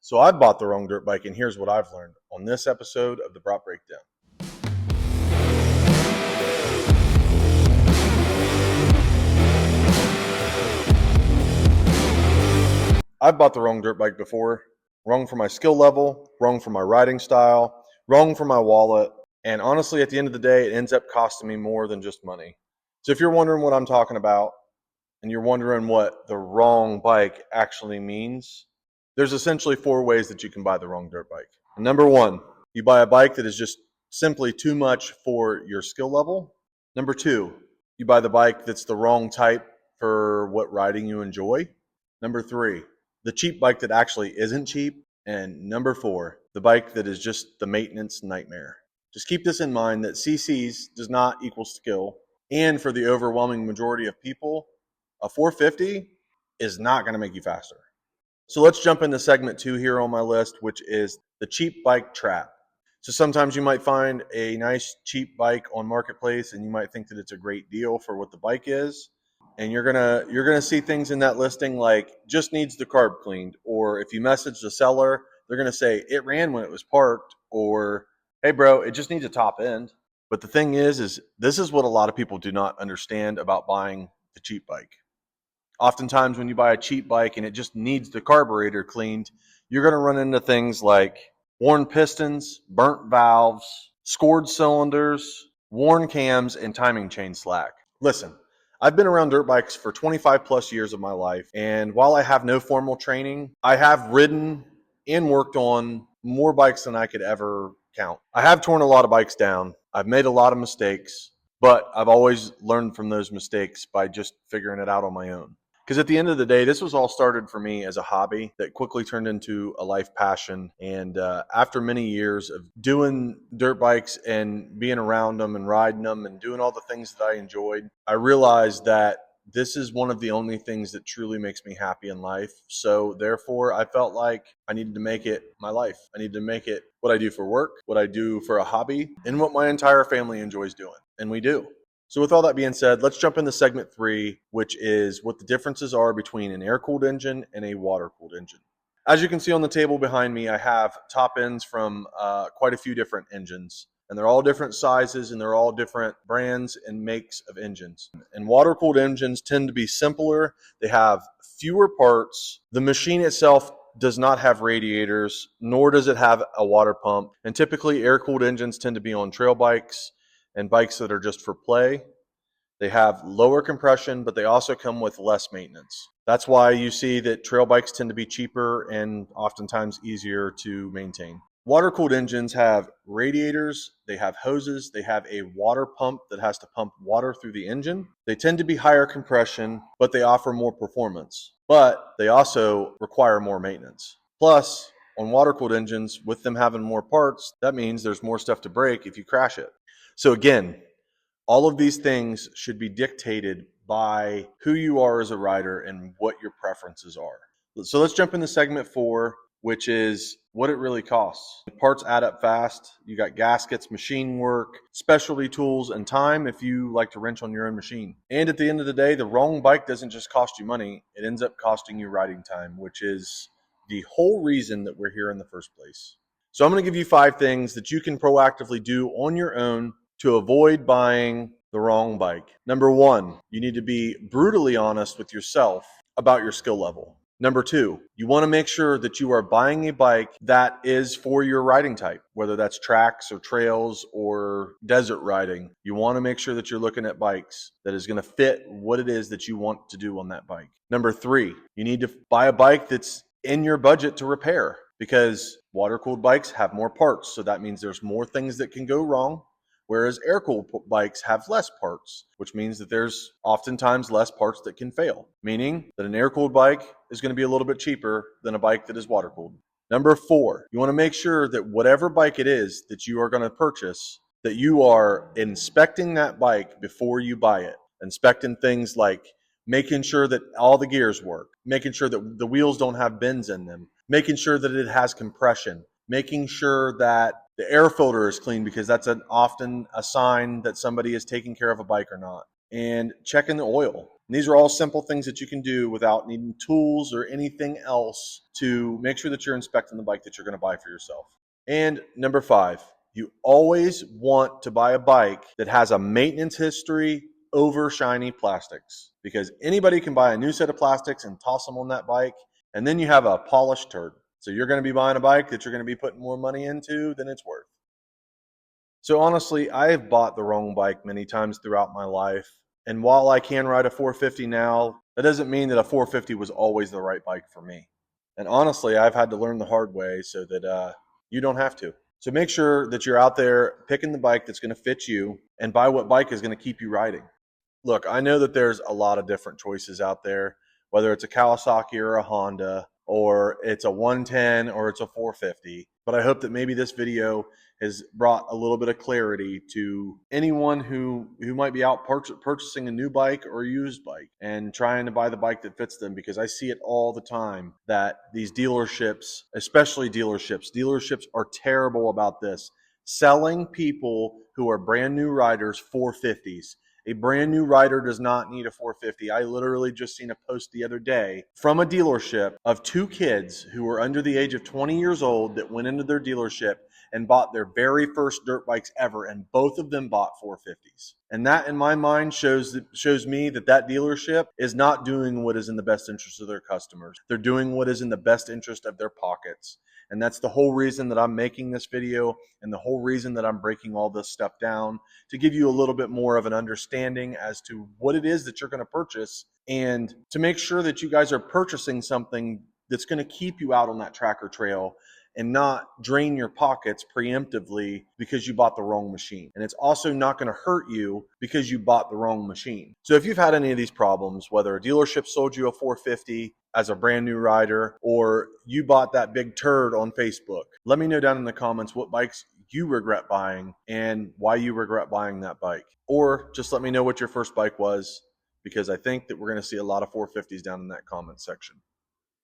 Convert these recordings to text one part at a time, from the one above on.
So I bought the wrong dirt bike, and here's what I've learned on this episode of the Braap Breakdown. I've bought the wrong dirt bike before. Wrong for my skill level, wrong for my riding style, wrong for my wallet, and honestly, at the end of the day, it ends up costing me more than just money. So if you're wondering what I'm talking about, and you're wondering what the wrong bike actually means, there's essentially 4 ways that you can buy the wrong dirt bike. And number 1, you buy a bike that is just simply too much for your skill level. Number 2, you buy the bike that's the wrong type for what riding you enjoy. Number 3, the cheap bike that actually isn't cheap. And number 4, the bike that is just the maintenance nightmare. Just keep this in mind that CCs does not equal skill. And for the overwhelming majority of people, a 450 is not going to make you faster. So let's jump into segment 2 here on my list, which is the cheap bike trap. So sometimes you might find a nice cheap bike on Marketplace and you might think that it's a great deal for what the bike is. And you're gonna see things in that listing like just needs the carb cleaned, or if you message the seller, they're gonna say it ran when it was parked, or hey bro, it just needs a top end. But the thing is this is what a lot of people do not understand about buying the cheap bike. Oftentimes when you buy a cheap bike and it just needs the carburetor cleaned, you're going to run into things like worn pistons, burnt valves, scored cylinders, worn cams, and timing chain slack. Listen, I've been around dirt bikes for 25 plus years of my life, and while I have no formal training, I have ridden and worked on more bikes than I could ever count. I have torn a lot of bikes down. I've made a lot of mistakes, but I've always learned from those mistakes by just figuring it out on my own. Because at the end of the day, this was all started for me as a hobby that quickly turned into a life passion. And after many years of doing dirt bikes and being around them and riding them and doing all the things that I enjoyed, I realized that this is one of the only things that truly makes me happy in life. So therefore, I felt like I needed to make it my life. I needed to make it what I do for work, what I do for a hobby, and what my entire family enjoys doing. And we do. So with all that being said, let's jump into segment 3, which is what the differences are between an air-cooled engine and a water-cooled engine. As you can see on the table behind me, I have top ends from quite a few different engines. And they're all different sizes and they're all different brands and makes of engines. And water-cooled engines tend to be simpler. They have fewer parts. The machine itself does not have radiators, nor does it have a water pump. And typically air-cooled engines tend to be on trail bikes and bikes that are just for play. They have lower compression, but they also come with less maintenance. That's why you see that trail bikes tend to be cheaper and oftentimes easier to maintain. Water-cooled engines have radiators, they have hoses, they have a water pump that has to pump water through the engine. They tend to be higher compression, but they offer more performance. But they also require more maintenance. Plus, on water-cooled engines, with them having more parts, that means there's more stuff to break if you crash it. So again, all of these things should be dictated by who you are as a rider and what your preferences are. So let's jump into segment 4, which is what it really costs. The parts add up fast. You got gaskets, machine work, specialty tools, and time if you like to wrench on your own machine. And at the end of the day, the wrong bike doesn't just cost you money. It ends up costing you riding time, which is the whole reason that we're here in the first place. So I'm going to give you 5 things that you can proactively do on your own to avoid buying the wrong bike. Number 1, you need to be brutally honest with yourself about your skill level. Number 2, you want to make sure that you are buying a bike that is for your riding type, whether that's tracks or trails or desert riding. You want to make sure that you're looking at bikes that is going to fit what it is that you want to do on that bike. Number 3, you need to buy a bike that's in your budget to repair, because water-cooled bikes have more parts. So that means there's more things that can go wrong. Whereas air-cooled bikes have less parts, which means that there's oftentimes less parts that can fail, meaning that an air-cooled bike is going to be a little bit cheaper than a bike that is water-cooled. Number 4, you want to make sure that whatever bike it is that you are going to purchase, that you are inspecting that bike before you buy it. Inspecting things like making sure that all the gears work, making sure that the wheels don't have bends in them, making sure that it has compression, making sure that the air filter is clean, because that's often a sign that somebody is taking care of a bike or not. And checking the oil. And these are all simple things that you can do without needing tools or anything else to make sure that you're inspecting the bike that you're going to buy for yourself. And number 5, you always want to buy a bike that has a maintenance history over shiny plastics, because anybody can buy a new set of plastics and toss them on that bike, and then you have a polished turd. So you're going to be buying a bike that you're going to be putting more money into than it's worth. So honestly, I have bought the wrong bike many times throughout my life. And while I can ride a 450 now, that doesn't mean that a 450 was always the right bike for me. And honestly, I've had to learn the hard way so that you don't have to. So make sure that you're out there picking the bike that's going to fit you, and buy what bike is going to keep you riding. Look, I know that there's a lot of different choices out there, whether it's a Kawasaki or a Honda, or it's a 110 or it's a 450. But I hope that maybe this video has brought a little bit of clarity to anyone who might be out purchasing a new bike or a used bike and trying to buy the bike that fits them, because I see it all the time that these dealerships, especially dealerships are terrible about this, selling people who are brand new riders 450s. A brand new rider does not need a 450. I literally just seen a post the other day from a dealership of 2 kids who were under the age of 20 years old that went into their dealership and bought their very first dirt bikes ever, and both of them bought 450s. And that, in my mind, shows me that dealership is not doing what is in the best interest of their customers. They're doing what is in the best interest of their pockets. And that's the whole reason that I'm making this video, and the whole reason that I'm breaking all this stuff down, to give you a little bit more of an understanding as to what it is that you're going to purchase, and to make sure that you guys are purchasing something that's going to keep you out on that tracker trail and not drain your pockets preemptively because you bought the wrong machine. And it's also not going to hurt you because you bought the wrong machine. So if you've had any of these problems, whether a dealership sold you a 450 as a brand new rider, or you bought that big turd on Facebook, let me know down in the comments what bikes you regret buying and why you regret buying that bike. Or just let me know what your first bike was, because I think that we're going to see a lot of 450s down in that comment section.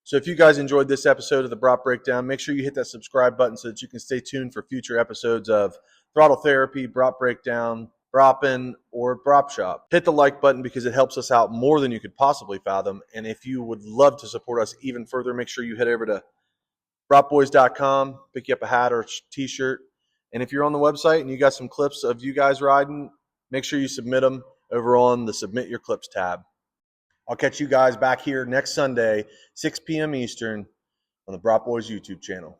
So if you guys enjoyed this episode of the Braap Breakdown, make sure you hit that subscribe button so that you can stay tuned for future episodes of Throttle Therapy, Braap Breakdown, Braapin, or Braap Shop. Hit the like button because it helps us out more than you could possibly fathom. And if you would love to support us even further, make sure you head over to BraapBoyz.com, pick you up a hat or t-shirt. And if you're on the website and you got some clips of you guys riding, make sure you submit them over on the Submit Your Clips tab. I'll catch you guys back here next Sunday, 6 p.m. Eastern, on the Braap Boyz YouTube channel.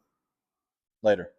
Later.